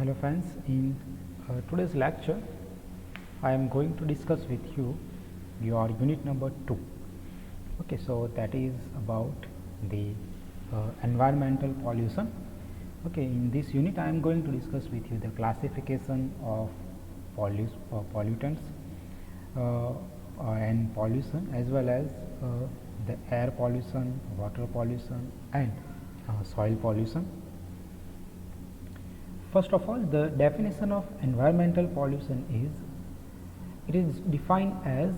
Hello friends, in today's lecture I am going to discuss with you your unit number 2. Okay, so that is about the environmental pollution. Okay, in this unit I am going to discuss with you the classification of pollutants and pollution, as well as the air pollution, water pollution and soil pollution. First of all, the definition of environmental pollution is defined as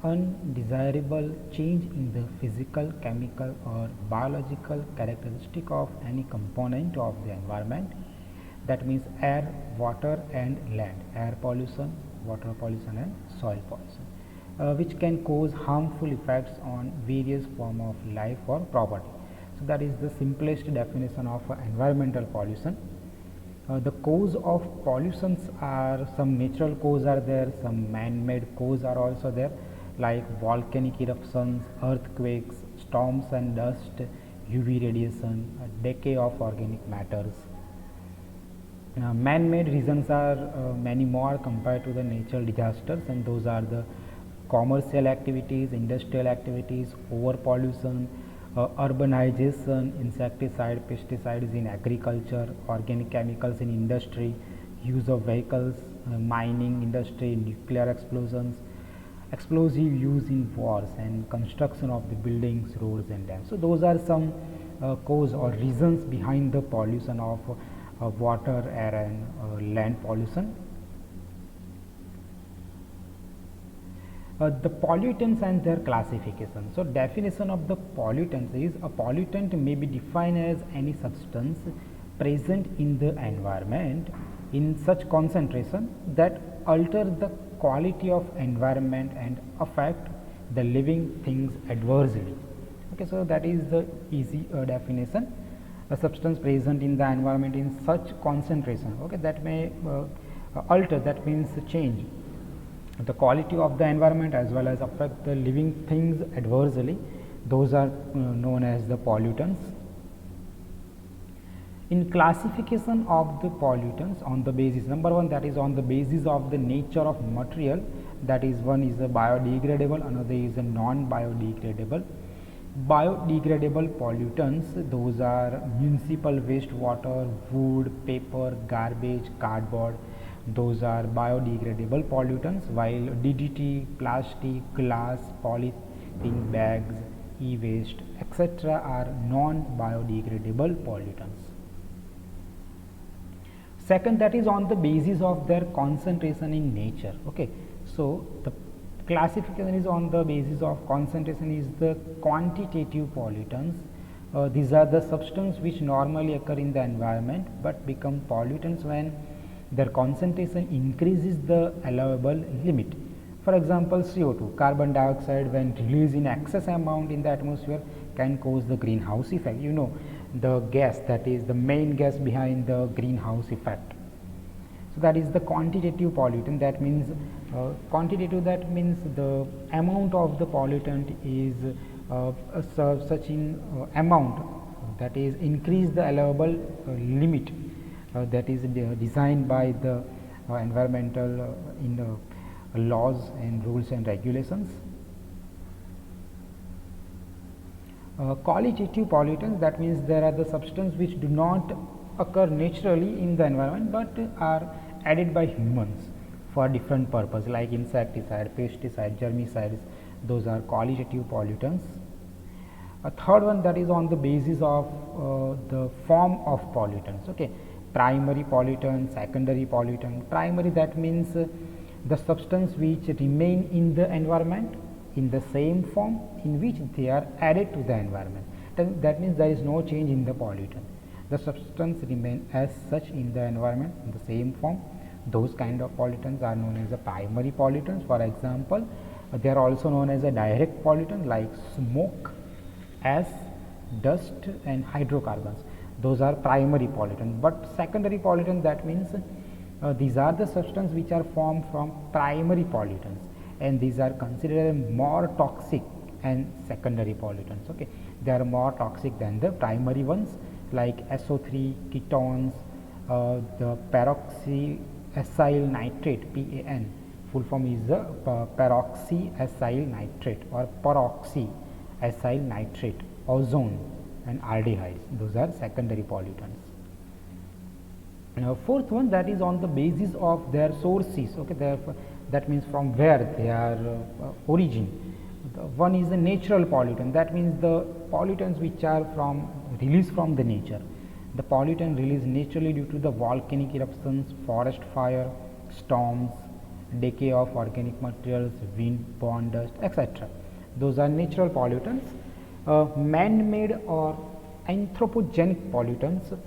undesirable change in the physical, chemical or biological characteristic of any component of the environment. That means air, water and land, air pollution, water pollution and soil pollution, which can cause harmful effects on various form of life or property. So that is the simplest definition of environmental pollution. The cause of pollutions are some natural cause are there, some man-made cause are also there, like volcanic eruptions, earthquakes, storms and dust, UV radiation, decay of organic matters. Man-made reasons are many more compared to the natural disasters, and those are the commercial activities, industrial activities, over pollution, urbanization, insecticide, pesticides in agriculture, organic chemicals in industry, use of vehicles, mining industry, nuclear explosions, explosive use in wars and construction of the buildings, roads and dams. So those are some cause or reasons behind the pollution of water, air and land pollution. The pollutants and their classification. So definition of the pollutants is: a pollutant may be defined as any substance present in the environment in such concentration that alter the quality of environment and affect the living things adversely. Okay, so that is the easy definition. A substance present in the environment in such concentration, okay, that may alter, that means change the quality of the environment as well as affect the living things adversely. Those are known as the pollutants. In classification of the pollutants on the basis, number one, that is on the basis of the nature of material, that is, one is a biodegradable, another is a non-biodegradable. Biodegradable pollutants, those are municipal wastewater, wood, paper, garbage, cardboard. Those are biodegradable pollutants, while DDT, plastic, glass, polythene bags, e-waste, etc. are non-biodegradable pollutants. Second, that is on the basis of their concentration in nature. Okay, so the classification is on the basis of concentration is the quantitative pollutants. These are the substances which normally occur in the environment but become pollutants when their concentration increases the allowable limit. For example, CO2, carbon dioxide, when released in excess amount in the atmosphere, can cause the greenhouse effect. You know, the gas that is the main gas behind the greenhouse effect. So that is the quantitative pollutant. That means quantitative, that means the amount of the pollutant is such in amount, that is increase the allowable limit that is designed by the environmental in the laws and rules and regulations. Qualitative pollutants, that means there are the substances which do not occur naturally in the environment but are added by humans for different purpose, like insecticide, pesticide, germicides. Those are qualitative pollutants. A third one, that is on the basis of the form of pollutants. Okay, primary pollutant, secondary pollutant. Primary, that means the substance which remain in the environment in the same form in which they are added to the environment. That means there is no change in the pollutant. The substance remain as such in the environment in the same form. Those kind of pollutants are known as the primary pollutants. For example, they are also known as a direct pollutant, like smoke, ash, dust and hydrocarbons. Those are primary pollutants. But secondary pollutants, that means these are the substances which are formed from primary pollutants, and these are considered more toxic and secondary pollutants. Okay, they are more toxic than the primary ones, like SO3, ketones, the peroxyacyl nitrate, PAN, full form is the peroxyacyl nitrate or peroxyacyl nitrate, ozone and aldehydes. Those are secondary pollutants. Now, fourth one, that is on the basis of their sources. Okay, therefore that means from where they are origin. One is the natural pollutant, that means the pollutants which are released from the nature. The pollutant released naturally due to the volcanic eruptions, forest fire, storms, decay of organic materials, wind borne dust, etc. Those are natural pollutants. Man-made or anthropogenic pollutants,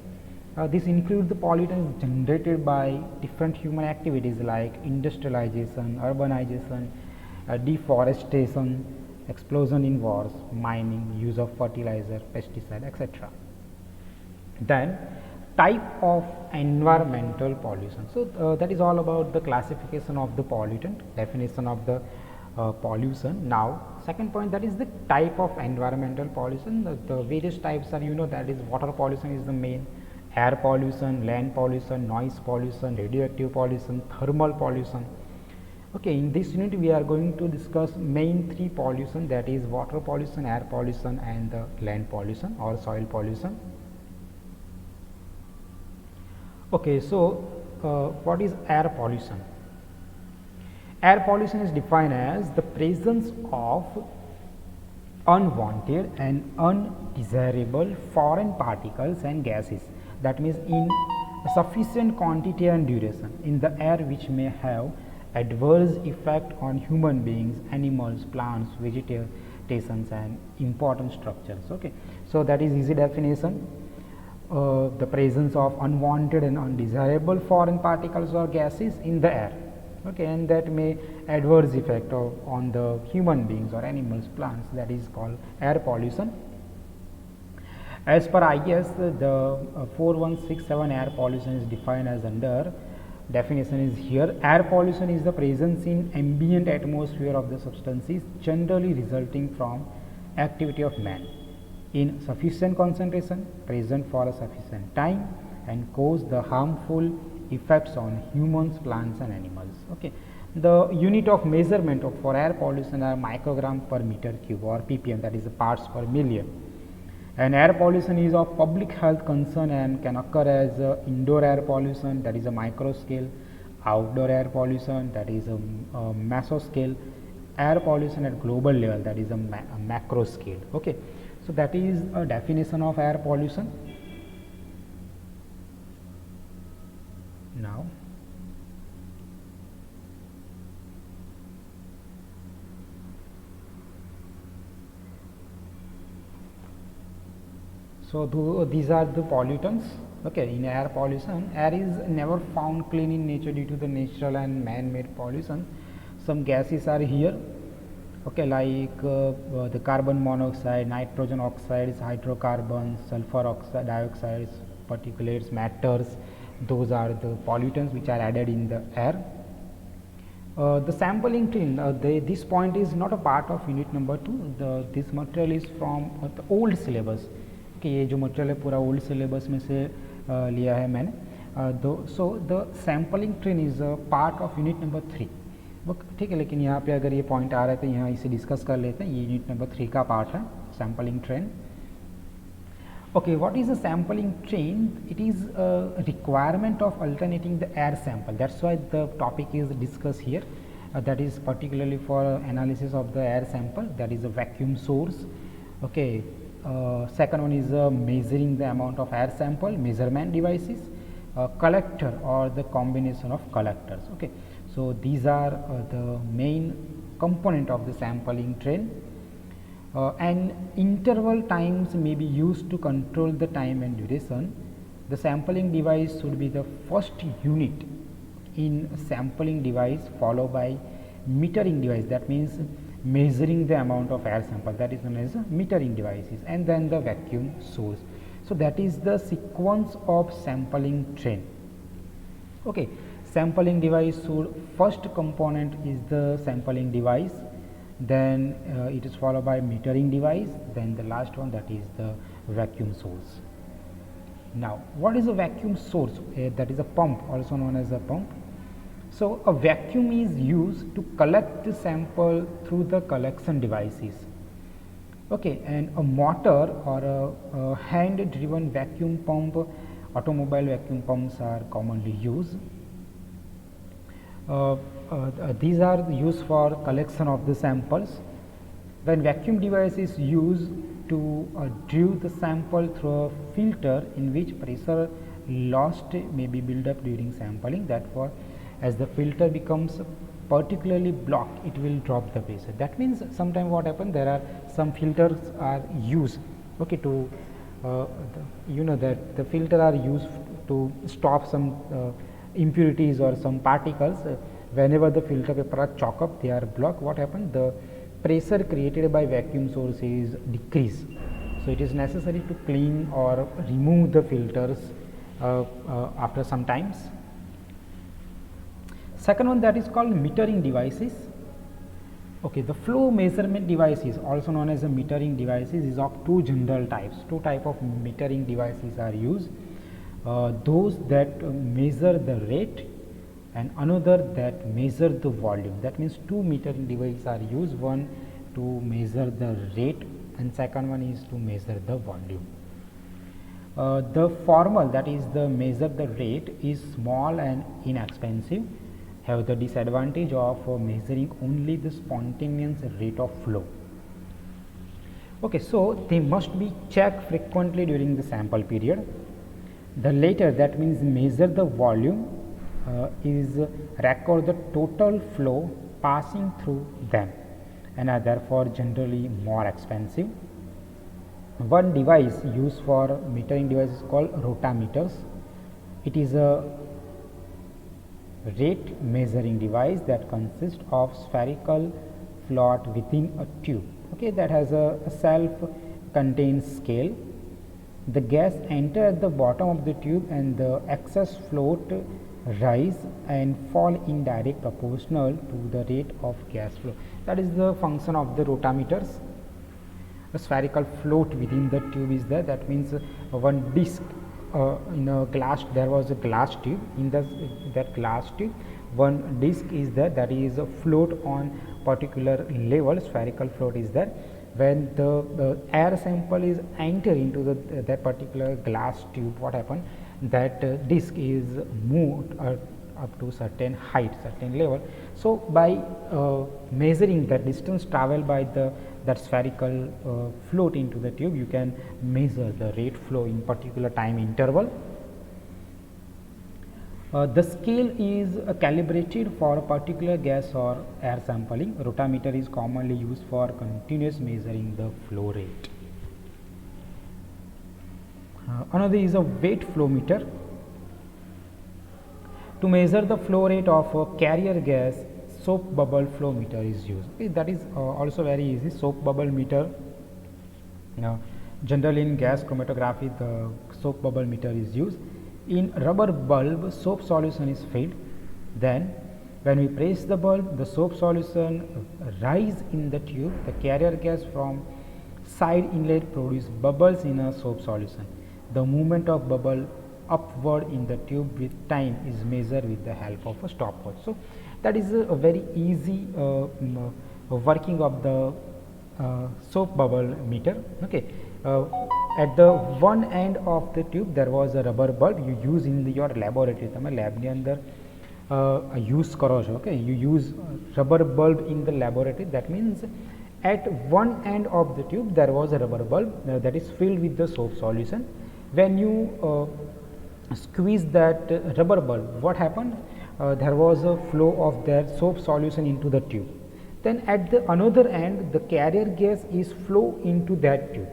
this includes the pollutants generated by different human activities like industrialization, urbanization, deforestation, explosion in wars, mining, use of fertilizer, pesticide, etc. Then type of environmental pollution. So that is all about the classification of the pollutant, definition of the pollution. Now second point, that is the type of environmental pollution. The various types are, that is water pollution is the main, air pollution, land pollution, noise pollution, radioactive pollution, thermal pollution. Okay, in this unit we are going to discuss main three pollution, that is water pollution, air pollution and the land pollution or soil pollution. Okay, so what is air pollution? Air pollution is defined as the presence of unwanted and undesirable foreign particles and gases, that means in sufficient quantity and duration in the air, which may have adverse effect on human beings, animals, plants, vegetations and important structures. Okay, so that is easy definition. The presence of unwanted and undesirable foreign particles or gases in the air, okay, and that may adverse effect on the human beings or animals, plants, that is called air pollution. As per IS, the 4167 air pollution is defined as under, definition is here: air pollution is the presence in ambient atmosphere of the substances generally resulting from activity of man in sufficient concentration, present for a sufficient time and cause the harmful effects on humans, plants and animals. Okay, the unit of measurement for air pollution are microgram per meter cube or ppm, that is the parts per million. And air pollution is of public health concern and can occur as indoor air pollution, that is a micro scale, outdoor air pollution, that is a meso scale, air pollution at global level, that is a macro scale. Okay, so that is a definition of air pollution. Now so these are the pollutants. Okay, in air pollution, air is never found clean in nature due to the natural and man-made pollution. Some gases are here, okay, like the carbon monoxide, nitrogen oxides, hydrocarbons, sulfur oxide, dioxides, particulates, matters. Those are the pollutants which are added in the air. The sampling tin, this point is not a part of unit number 2. This material is from the old syllabus. Okay, ये जो material है पूरा old syllabus में से लिया है मैंने. So the sampling train is a part of unit number 3. ठीक है, लेकिन यहाँ पे अगर ये पॉइंट आ रहा है तो यहाँ इसे डिस्कस कर लेते हैं. ये यूनिट नंबर 3 का पार्ट है, sampling train. Okay, what is a sampling train? It is a requirement of alternating the air sample. That's why the topic is discussed here. That is particularly for analysis of the air sample. That is a vacuum source. Okay. Second one is measuring the amount of air sample, measurement devices, collector or the combination of collectors. Okay. So these are the main component of the sampling train. And interval times may be used to control the time and duration. The sampling device should be the first unit in sampling device, followed by metering device, that means measuring the amount of air sample, that is known as metering devices, and then the vacuum source. So that is the sequence of sampling train. Okay, sampling device should, first component is the sampling device, then it is followed by metering device, then the last one, that is the vacuum source. Now, what is a vacuum source? That is a pump, also known as a pump. So, a vacuum is used to collect the sample through the collection devices. Okay, and a motor or a hand driven vacuum pump, automobile vacuum pumps are commonly used. These are used for collection of the samples. When vacuum device is used to draw the sample through a filter in which pressure lost may be built up during sampling, therefore as the filter becomes particularly blocked, it will drop the pressure. That means sometimes what happens, there are some filters are used, okay, to that the filter are used to stop some impurities or some particles. Whenever the filter paper are choke up, they are blocked. What happens? The pressure created by vacuum source is decrease. So, it is necessary to clean or remove the filters after some times. Second one, that is called metering devices. Okay, the flow measurement devices, also known as the metering devices, is of two general types. Two type of metering devices are used. Those that measure the rate and another that measure the volume. That means two metering devices are used, one to measure the rate and second one is to measure the volume. The former, that is the measure the rate, is small and inexpensive, have the disadvantage of measuring only the spontaneous rate of flow. Okay, so they must be checked frequently during the sample period. The later, that means measure the volume, is record the total flow passing through them and are therefore generally more expensive. One device used for metering device is called rotameters. It is a rate measuring device that consists of spherical float within a tube, okay, that has a self contained scale. The gas enter at the bottom of the tube and the excess float rise and fall in direct proportional to the rate of gas flow. That is the function of the rotameters. A spherical float within the tube is there. That means one disc in a glass, there was a glass tube. In that glass tube, one disc is there, that is a float on particular level, spherical float is there. When the air sample is enter into that particular glass tube, what happen, that disc is moved up to certain height, certain level. So, by measuring the distance traveled by that spherical float into the tube, you can measure the rate flow in particular time interval. The scale is calibrated for a particular gas or air sampling. Rotameter is commonly used for continuous measuring the flow rate. Another is a weight flow meter. To measure the flow rate of a carrier gas, soap bubble flow meter is used. Okay, that is also very easy. Soap bubble meter. Now, generally in gas chromatography, the soap bubble meter is used. In rubber bulb, soap solution is filled. Then, when we press the bulb, the soap solution rise in the tube. The carrier gas from side inlet produce bubbles in a soap solution. The movement of bubble upward in the tube with time is measured with the help of a stopwatch. So, that is a very easy working of the soap bubble meter. Okay. At the one end of the tube there was a rubber bulb you use in your laboratory. તમે lab ની અંદર use કરો છો. Okay, you use rubber bulb in the laboratory. That means at one end of the tube there was a rubber bulb that is filled with the soap solution. When you squeeze that rubber bulb, what happened? There was a flow of that soap solution into the tube. Then at the another end the carrier gas is flow into that tube.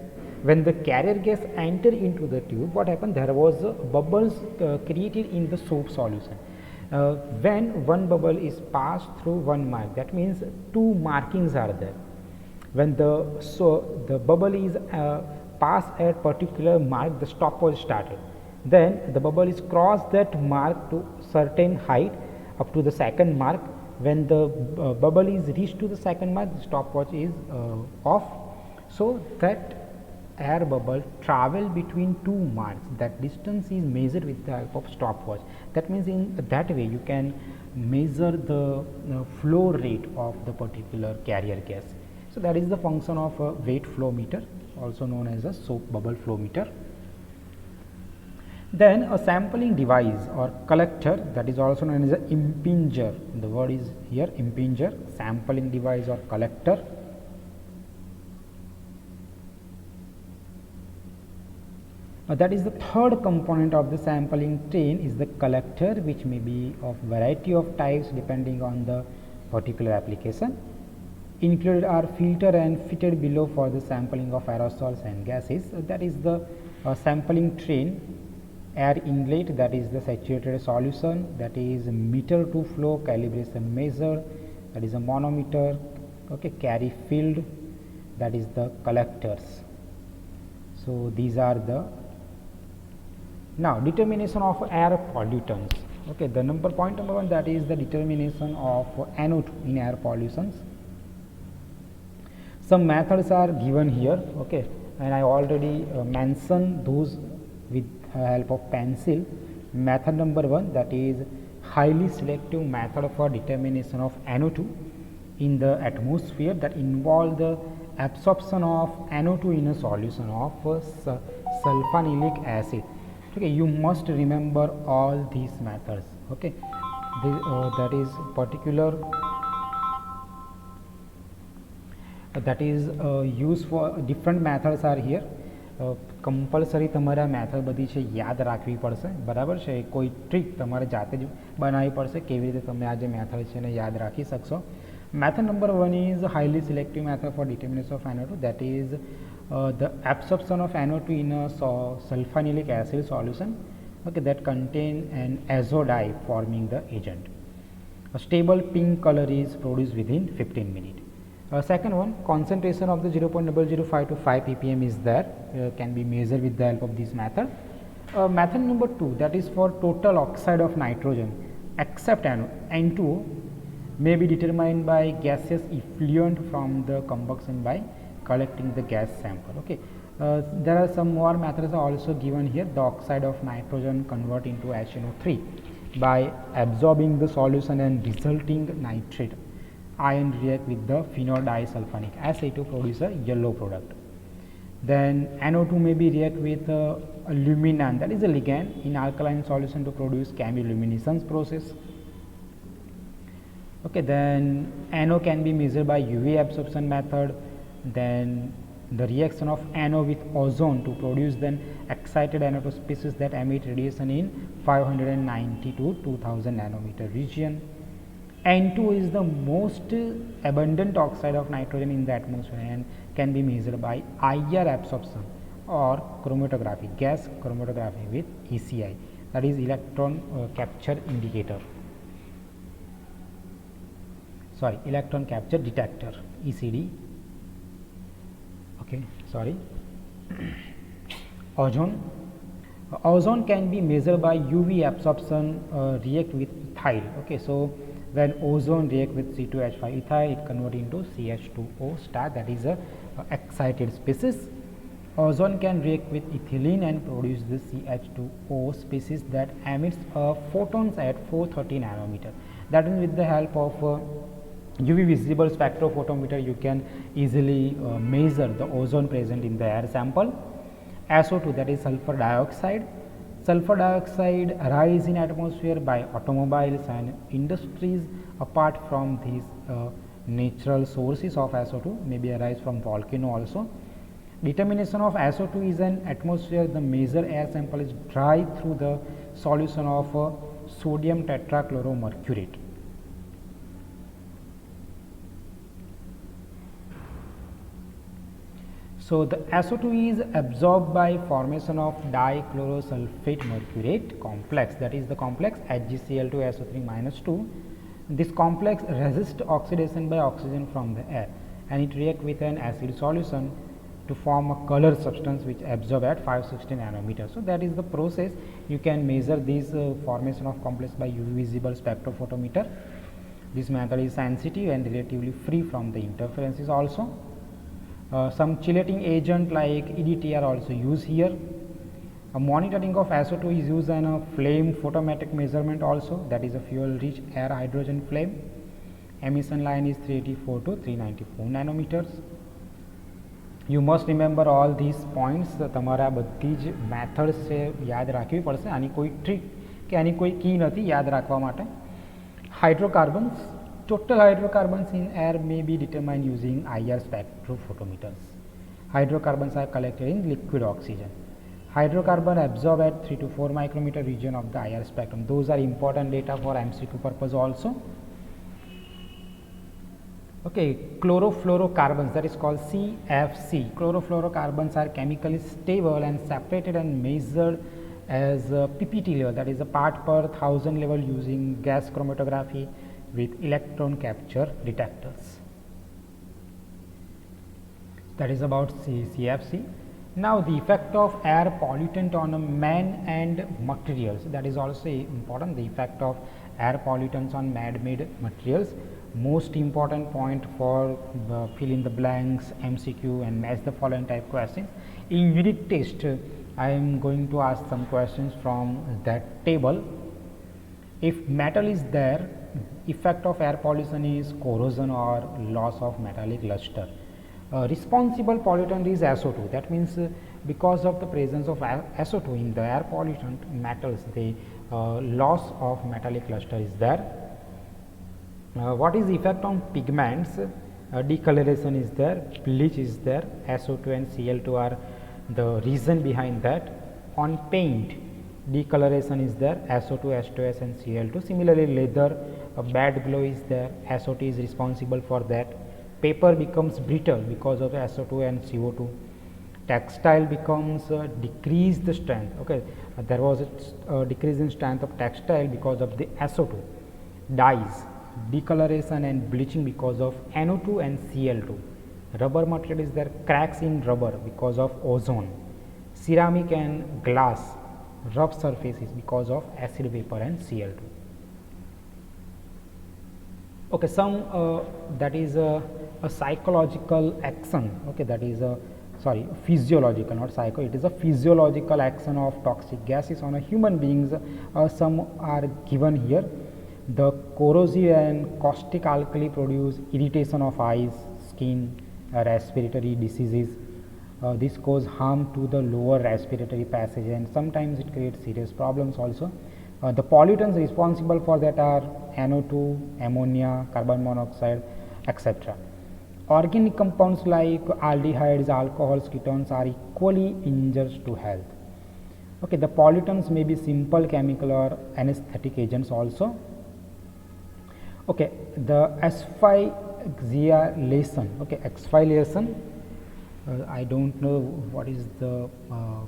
When the carrier gas enter into the tube, what happened? There was bubbles created in the soap solution. When one bubble is passed through one mark, that means two markings are there. When the bubble is passed at particular mark, the stopwatch started. Then the bubble is crossed that mark to certain height up to the second mark. When the bubble is reached to the second mark, the stopwatch is off. So that air bubble travel between two marks. That distance is measured with the help of stopwatch. That means in that way you can measure the flow rate of the particular carrier gas. So that is the function of a weight flow meter, also known as a soap bubble flow meter. Then a sampling device or collector, that is also known as a impinger. The word is here impinger, sampling device or collector. That is the third component of the sampling train is the collector, which may be of variety of types depending on the particular application. Included are filter and fitted below for the sampling of aerosols and gases. That is the sampling train. Air inlet, that is the saturated solution, that is meter to flow calibration measure, that is a manometer. Okay, carry field, that is the collectors. So these are the now determination of air pollutants. Okay, the point number 1, that is the determination of NO2 in air pollutions. Some methods are given here, okay, and I already mentioned those with help of pencil. Method number 1, that is highly selective method for determination of NO2 in the atmosphere, that involve the absorption of NO2 in a solution of sulfonylic acid. Okay, you must remember all these methods. Okay, that is particular that is used for different methods are here. Compulsory તમારે method બધી છે યાદ રાખવી પડશે, બરાબર છે. કોઈ trick તમારે જાતે જ બનાવવી પડશે કેવી રીતે તમે આ જે મેથડ છે એને યાદ રાખી શકશો. Method number 1 is highly selective method for determination of NO2, that is the absorption of NO2 in a sulfonylic acid solution, okay, that contain an azo dye forming the agent. A stable pink color is produced within 15 minutes. Second one, concentration of the 0.005 to 5 ppm is there, can be measured with the help of this method. Method number 2, that is for total oxide of nitrogen except N2O may be determined by gaseous effluent from the combustion by collecting the gas sample. Okay, there are some more methods are also given here. The oxide of nitrogen convert into HNO3 by absorbing the solution and resulting nitrate ion react with the phenol disulfonic acid to produce a yellow product. Then NO2 may be react with luminant, that is a ligand in alkaline solution to produce chemiluminescence process. Okay, then NO can be measured by UV absorption method. Then the reaction of NO with ozone to produce then excited NO2 species that emit radiation in 590 to 2000 nanometer region. N2 is the most abundant oxide of nitrogen in the atmosphere and can be measured by IR absorption or chromatography, gas chromatography with ECI, that is electron capture indicator, sorry, electron capture detector, ECD. Okay, sorry. Ozone can be measured by UV absorption react with ethyl. Okay, so when ozone react with C2H5 ethyl, it convert into CH2O star, that is a excited species. Ozone can react with ethylene and produce the CH2O species that emits photons at 430 nanometer. That is with the help of UV visible spectrophotometer you can easily measure the ozone present in the air sample. SO2, that is sulfur dioxide. Sulfur dioxide arise in atmosphere by automobiles and industries. Apart from these natural sources of SO2 may be arise from volcano also. Determination of SO2 is an atmosphere. The major air sample is dry through the solution of sodium tetrachloromercurate. So the SO2 is absorbed by formation of dichlorosulfate mercurate complex, that is the complex HgCl2SO3-2. This complex resists oxidation by oxygen from the air and it reacts with an acid solution to form a color substance which absorb at 560 nanometers. So that is the process. You can measure this formation of complex by UV visible spectrophotometer. This method is sensitive and relatively free from the interferences also. Some chelating agent like EDT are also used here. A monitoring of SO2 is used in a flame photometric measurement also, that is a fuel rich air hydrogen flame. Emission line is 384 to 394 nanometers. You must remember all these points. તમારે આ બધી જ methods છે યાદ રાખવી પડશે. આની કોઈ ટ્રીક કે આની કોઈ કી નથી યાદ રાખવા માટે. Hydrocarbons, total hydrocarbons in air may be determined using IR spectrophotometers. Hydrocarbons are collected in liquid oxygen. Hydrocarbon absorb at 3 to 4 micrometer region of the IR spectrum. Those are important data for MCQ purpose also. Okay, chlorofluorocarbons, that is called CFC. Chlorofluorocarbons are chemically stable and separated and measured as PPT level, that is a part per thousand level using gas chromatography with electron capture detectors. That is about CFC. Now the effect of air pollutant on man and materials, that is also important, the effect of air pollutants on man-made materials. Most important point for fill in the blanks, MCQ and match the following type questions. In unit test I am going to ask some questions from that table. If metal is there, effect of air pollution is corrosion or loss of metallic luster. Responsible pollutant is SO2, that means because of the presence of SO2 in the air pollutant metals, the loss of metallic luster is there. What is the effect on pigments? Decoloration is there, bleach is there, SO2 and Cl2 are the reason behind that. On paint, decoloration is there, SO2, H2S and Cl2. Similarly, leather, a bad glow is there, SO2 is responsible for that. Paper becomes brittle because of SO2 and CO2. Textile becomes decreased strength. Okay, there was a decrease in strength of textile because of the SO2. Dyes, decoloration and bleaching because of NO2 and Cl2. Rubber material is there, cracks in rubber because of ozone. Ceramic and glass, rough surfaces because of acid vapor and Cl2. Okay, some that is a psychological action. Okay, that is a physiological, not psycho, it is a physiological action of toxic gases on a human beings. Some are given here. The corrosive and caustic alkali produce irritation of eyes, skin, respiratory diseases. This cause harm to the lower respiratory passage and sometimes it creates serious problems also. The pollutants responsible for that are NO2, ammonia, carbon monoxide, etc. Organic compounds like aldehydes, alcohols, ketones are equally injurious to health. Okay, the pollutants may be simple chemical or anesthetic agents also. Okay, the exfoliation. Okay, exfoliation. I don't know what is the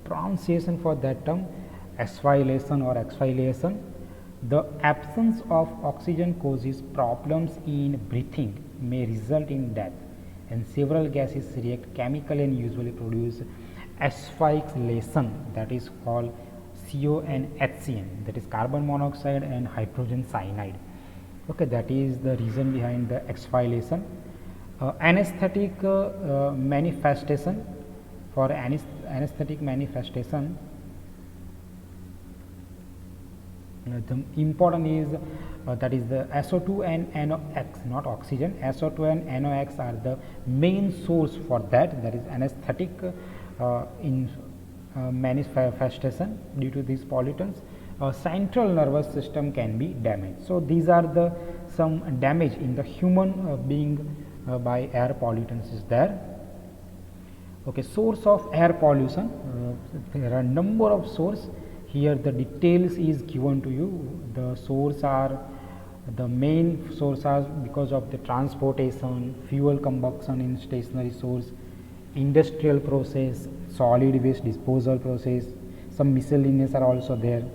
pronunciation for that term. Exfoliation or exfoliation. The absence of oxygen causes problems in breathing, may result in death, and several gases react chemically and usually produce asphyxiation, that is called CO and HCN, that is carbon monoxide and hydrogen cyanide. Okay, that is the reason behind the exfoliation. Anesthetic manifestation. For anesthetic manifestation, the important is that is the SO2 and NOx, not oxygen. SO2 and NOx are the main source for that. That is anesthetic in manifestation due to these pollutants. Central nervous system can be damaged. So these are the some damage in the human being by air pollutants is there. Okay, source of air pollution. There are number of source. Here the details is given to you. The source are the main source are because of the transportation, fuel combustion in stationary source, industrial process, solid waste disposal process. Some miscellaneous are also there.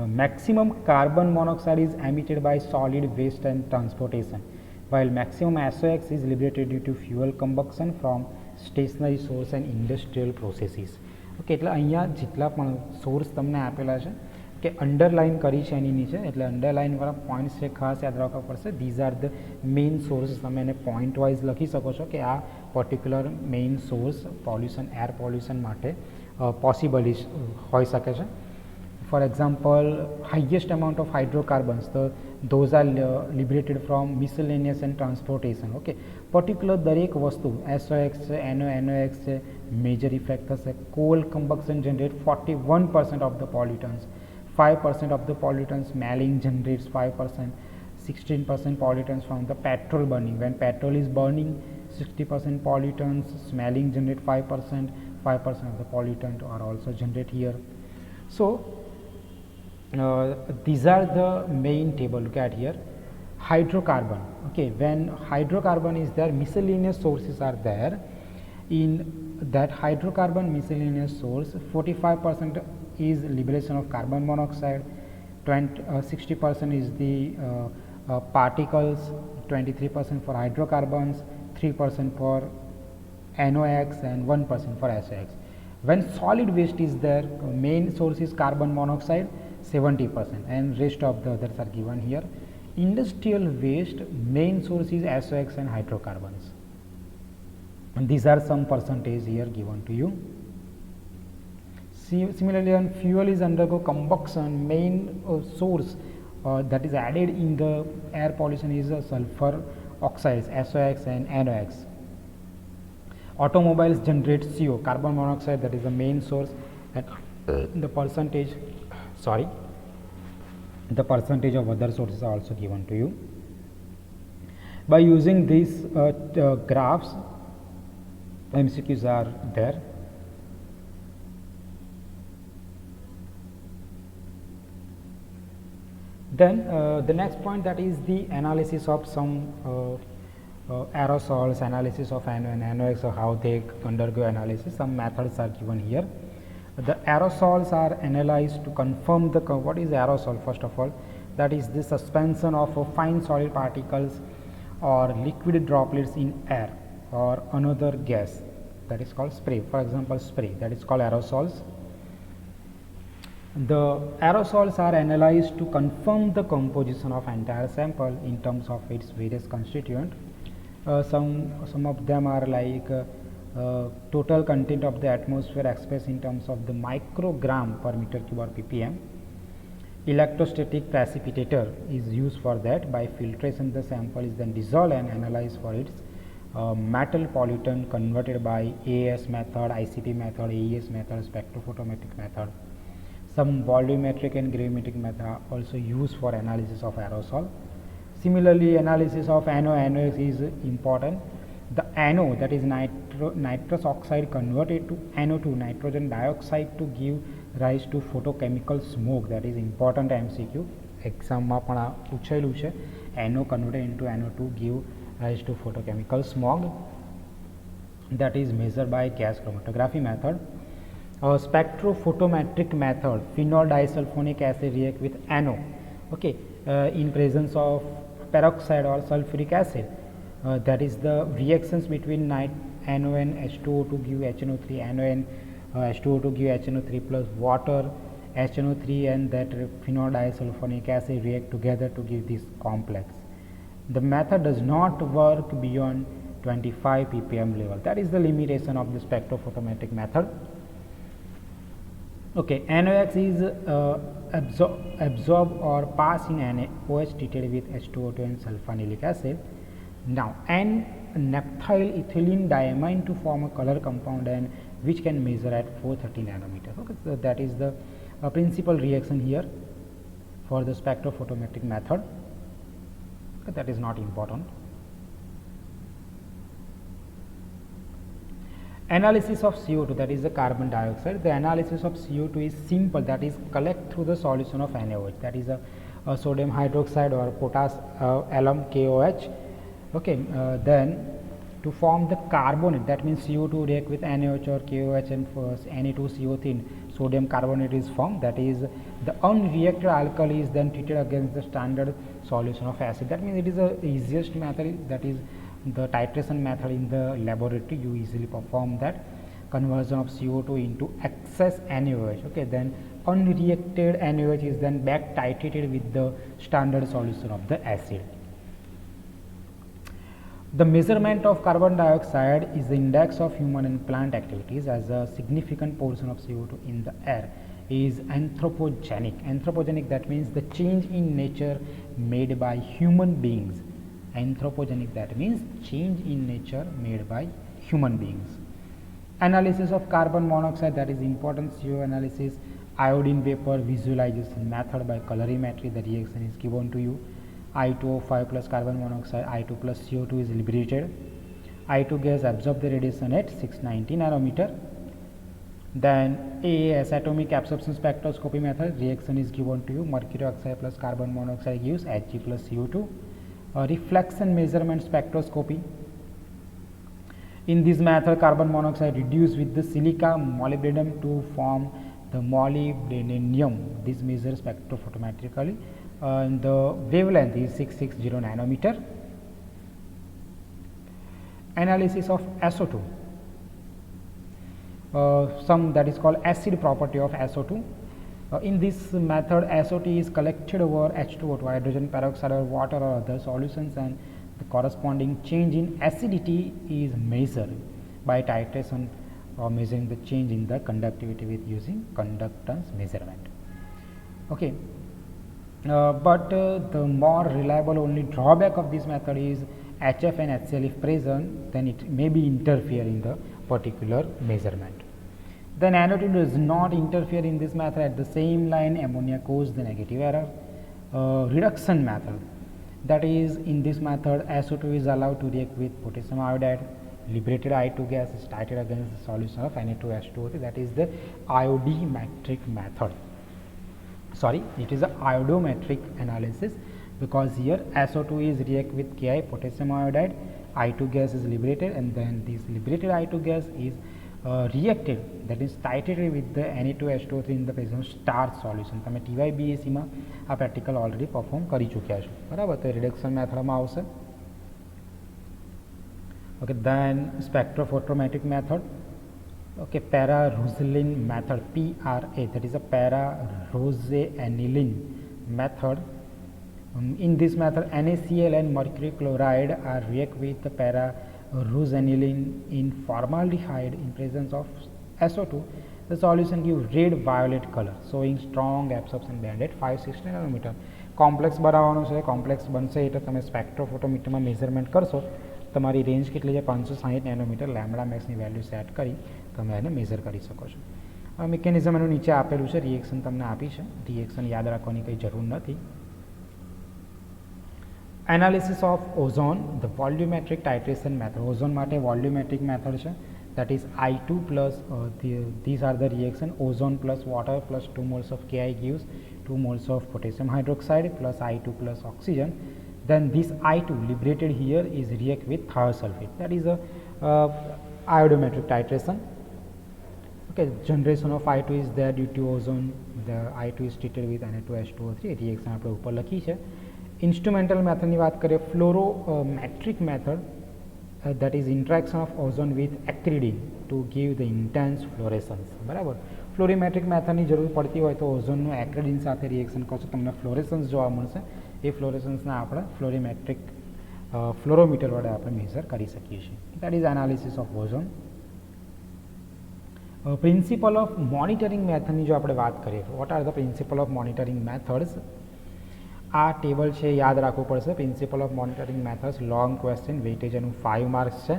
Maximum carbon monoxide is emitted by solid waste and transportation, while maximum SOx is liberated due to fuel combustion from stationary source and industrial processes. Okay, એટલે અહીંયા જેટલા પણ source તમને આપેલા છે okay, underline કરી છે એની નીચે, એટલે અંડરલાઇનવાળા પોઈન્ટ્સ છે ખાસ યાદ રાખવા પડશે. These are the main source. તમે એને પોઈન્ટ વાઇઝ લખી શકો છો કે આ particular main source pollution, air pollution માટે પોસિબલ હોઈ શકે છે. For example, highest amount of hydrocarbons, those are liberated from miscellaneous and transportation. Okay, particular દરેક વસ્તુ SOx છે, NOx છે, મેજર ઇફેક્ટ થશે. Coal combustion generate 41% of the pollutants, 5% of the pollutants. Smelling generates 5%, 16% pollutants from the petrol burning. When petrol is burning, 60% pollutants. Smelling generate 5%, 5% of the pollutant are also generate here. So these are the main table. Look at here, hydrocarbon. Okay, when hydrocarbon is there, miscellaneous sources are there. In that hydrocarbon miscellaneous source, 45% is liberation of carbon monoxide, 60% is the particles, 23% for hydrocarbons, 3% for NOx and 1% for SOx. When solid waste is there, main source is carbon monoxide 70%, and rest of the others are given here. Industrial waste, main source is SOx and hydrocarbons, and these are some percentage here given to you. Similarly, when fuel is undergo combustion, main source that is added in the air pollution is sulfur oxides, SOx and NOx. Automobiles generate CO, carbon monoxide, that is the main source, and the percentage of other sources are also given to you. By using these graphs, MCQs are there. Then the next point, that is the analysis of some aerosols, analysis of NO and NOx, or how they undergo analysis. Some methods are given here. The aerosols are analyzed to confirm the what is aerosol. First of all, that is the suspension of fine solid particles or liquid droplets in air or another gas, that is called spray. For example, spray, that is called aerosols. The aerosols are analyzed to confirm the composition of entire sample in terms of its various constituents. Some of them are like total content of the atmosphere expressed in terms of the microgram per meter cube or ppm. Electrostatic precipitator is used for that. By filtration, the sample is then dissolved and analyzed for its metal pollutant converted by AAS method, ICP method, AES method, spectrophotometric method. Some volumetric and gravimetric method are also used for analysis of aerosol. Similarly, analysis of NOx is important. The NO, that is nitrous oxide, converted to NO2, nitrogen dioxide, to give rise to photochemical smoke. That is important MCQ. Exam માં પણ આ પૂછેલું છે. NO converted into NO2 give rise to photochemical smog. That is measured by gas chromatography method. Spectrophotometric method, phenol disulfonic acid react with NO, okay, in presence of peroxide or sulfuric acid. That is the reactions between NO and H2O2 give HNO3, NO and H2O2 give HNO3 plus water, HNO3 and that phenol disulfonic acid react together to give this complex. The method does not work beyond 25 ppm level. That is the limitation of the spectrophotometric method. Okay, NOx is absorb or pass in NaOH treated with H2O2 and sulfonilic acid. Now, N-naphthyl ethylene diamine to form a color compound, and which can measure at 430 nanometers. Okay, so that is the principal reaction here for the spectrophotometric method. Okay, that is not important. Analysis of CO2, that is the carbon dioxide. The analysis of CO2 is simple, that is collect through the solution of NaOH, that is a sodium hydroxide or alum KOH. Okay, then to form the carbonate, that means CO2 react with NaOH or KOH and Na2CO3, sodium carbonate is formed. That is the unreacted alkali is then treated against the standard solution of acid. That means it is the easiest method, that is the titration method in the laboratory. You easily perform that. conversion of CO2 into excess NaOH. Okay, then unreacted NaOH is then back titrated with the standard solution of the acid. The measurement of carbon dioxide is the index of human and plant activities, as a significant portion of CO2 in the air is anthropogenic. Anthropogenic, that means the change in nature made by human beings. Anthropogenic, that means change in nature made by human beings. Analysis of carbon monoxide, that is important CO analysis. Iodine vapor visualization method by colorimetry. The reaction is given to you. I2O5 plus carbon monoxide, I2 plus CO2 is liberated. I2 gas absorbs the radiation at 690 nanometer. Then AAS, atomic absorption spectroscopy method. Reaction is given to you. Mercury oxide plus carbon monoxide gives Hg plus CO2. Reflection measurement spectroscopy. In this method, carbon monoxide reduced with the silica molybdenum to form the molybdenum. This measures spectrophotometrically. The wavelength is 660 nanometer. Analysis of SO2. Some that is called acid property of SO2. In this method, SO2 is collected over H2O2, hydrogen peroxide or water or other solutions, and the corresponding change in acidity is measured by titration or measuring the change in the conductivity with using conductance measurement. Okay. But the more reliable only drawback of this method is HF and HCl if present, then it may be interfere in the particular measurement. Then NO2 does not interfere in this method. At the same line, ammonia causes the negative error. Reduction method, that is, in this method SO2 is allowed to react with potassium iodide. Liberated I2 gas is titrated against the solution of Na2H2O3. That is the iodometric method. Sorry, it is a iodometric analysis, because here SO2 is react with Ki, potassium iodide, I2 gas is liberated, and then this liberated I2 gas is reacted, that is titrated with the Na2H2O3 in the presence of starch solution. તમે TYBAC માં આ practical already perform કરી ચૂક્યા છો, બરાબર. તો reduction મેથડમાં આવશે. Okay, then સ્પેક્ટ્રોફોટોમેટ્રિક method. Okay, para-roseanilin method, PRA, that is a para-roseanilin method. In this method, NaCl and mercury chloride are react with the para-roseanilin in formaldehyde in presence of SO2. The solution gives red-violet color, showing strong absorption band at 560 nanometer. Complex બનાવવાનો છે, complex બનશે એટલે તમે સ્પેક્ટ્રોફોટોમીટરમાં measurement કરશો, તમારી range કેટલી છે 560 nanometre. Lambda મેક્સની value set કરી તમે એને મેઝર કરી શકો છો. મિકેનિઝમ એનું નીચે આપેલું છે, રિએક્શન તમને આપી છે, રિએક્શન યાદ રાખવાની કંઈ જરૂર નથી. Analysis of ozone, the volumetric titration method. Ozone માટે વોલ્યુમેટ્રિક મેથડ છે, that is I2 plus these are the reaction, ozone plus water plus 2 moles of Ki gives 2 moles of potassium hydroxide plus I2 plus oxygen. Then this I2 liberated here is react with thiosulfate, that is a iodometric titration. Okay, generation of I2 is there due to ozone. The I2 is treated with Na2H2O3. reaction આપણે ઉપર લખી છે. Instrumental મેથડની વાત કરીએ, ફ્લોરોમેટ્રિક method, that is interaction of ozone with acridine to give the intense fluorescence, બરાબર. ફ્લોરીમેટ્રિક મેથડની જરૂર પડતી હોય તો ઓઝોનનું એક્રિડિન સાથે રિએક્શન કરશો, તમને ફ્લોરેસન્સ જોવા મળશે. એ ફ્લોરેસન્સને આપણે ફ્લોરીમેટ્રિક ફ્લોરોમીટર વડે આપણે મેઝર કરી શકીએ છીએ. That is analysis of ozone. Principle of monitoring મેથડની જો આપણે વાત કરીએ, what are the principle of monitoring methods. આ ટેબલ છે, યાદ રાખવું પડશે. Principle of monitoring methods, long question, weightage એનું 5 માર્ક્સ છે.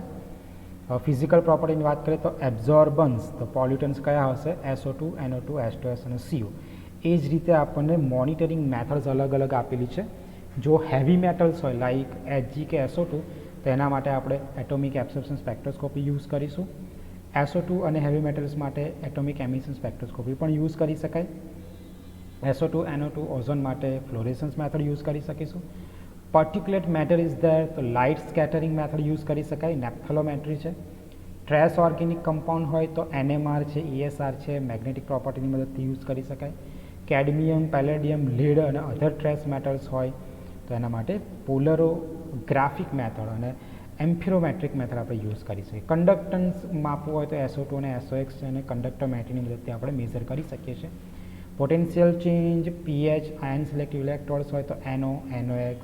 ફિઝિકલ પ્રોપર્ટીની વાત કરીએ તો એબ્ઝોર્બન્સ, તો પોલ્યુટન્સ કયા હશે, SO2, NO2, H2S અને CO. એ જ રીતે આપણને મોનિટરિંગ મેથડ્સ અલગ અલગ આપેલી છે. જો હેવી મેટલ્સ હોય લાઇક Hg કે SO2, તો એના માટે આપણે એટોમિક એબ્સોર્પ્શન સ્પેક્ટ્રોસ્કોપી યુઝ કરીશું. SO2 અને હેવી મેટલ્સ માટે એટોમિક એમિશન સ્પેક્ટ્રોસ્કોપી પણ યુઝ કરી શકાય. SO2, NO2, ઓઝોન માટે ફ્લોરેસન્સ મેથડ યુઝ કરી શકીશું. પર્ટિક્યુલેટ મેટર ઇઝ ધેર, તો લાઇટ સ્કેટરિંગ મેથડ યુઝ કરી શકાય. નેપ્થેલોમેટ્રી છે. ટ્રેસ ઓર્ગેનિક કમ્પાઉન્ડ હોય તો NMR છે, ESR છે, મેગ્નેટિક પ્રોપર્ટીની મદદથી યુઝ કરી શકાય. કેડમિયમ, પેલેડિયમ, લીડ અને અધર ટ્રેસ મેટલ્સ હોય તો એના માટે પોલરોગ્રાફિક મેથડ અને એમ્ફિરોમેટ્રિક મેથડ આપણે યુઝ કરી શકીએ. કન્ડક્ટન્સ માપવું હોય તો SO2 અને SOx અને કંડક્ટોમેટ્રીની મદદથી આપણે મેઝર કરી શકીએ છીએ. Potential change pH ion selective electrodes હોય તો NO, NOx,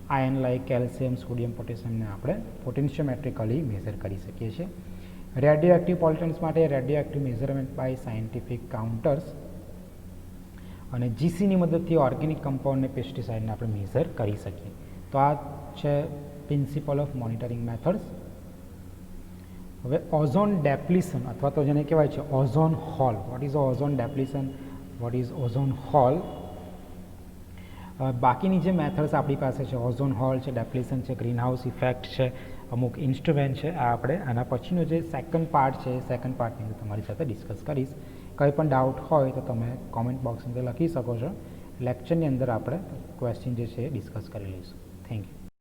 ion like calcium, sodium, પોટેશિયમને આપણે પોટેન્શિયોમેટ્રિકલી મેઝર કરી શકીએ છીએ. રેડિયો એક્ટિવ પોલ્યુટન્ટ્સ માટે radioactive measurement by scientific counters અને GCની મદદથી ઓર્ગેનિક કમ્પાઉન્ડને પેસ્ટિસાઇડને આપણે મેઝર કરી શકીએ. તો આ છે પ્રિન્સિપલ ઓફ મોનિટરિંગ મેથડ્સ. હવે ઓઝોન ડેપ્લિશન અથવા તો જેને કહેવાય છે ozone hole. What is ozone depletion, what is ozone hole. બાકીની જે મેથડ્સ આપણી પાસે છે, ઓઝોન હોલ છે, ડેપ્લિશન છે, ગ્રીન હાઉસ ઇફેક્ટ છે, અમુક ઇન્સ્ટ્રુમેન્ટ છે, આ આપણે આના પછીનો જે સેકન્ડ પાર્ટ છે એ સેકન્ડ પાર્ટની અંદર તમારી સાથે ડિસ્કસ કરીશ. કંઈ પણ ડાઉટ હોય તો તમે કોમેન્ટ બોક્સની અંદર લખી શકો છો. લેક્ચરની અંદર આપણે ક્વેશ્ચન જે છે એ ડિસ્કસ કરી લઈશું. Thank you.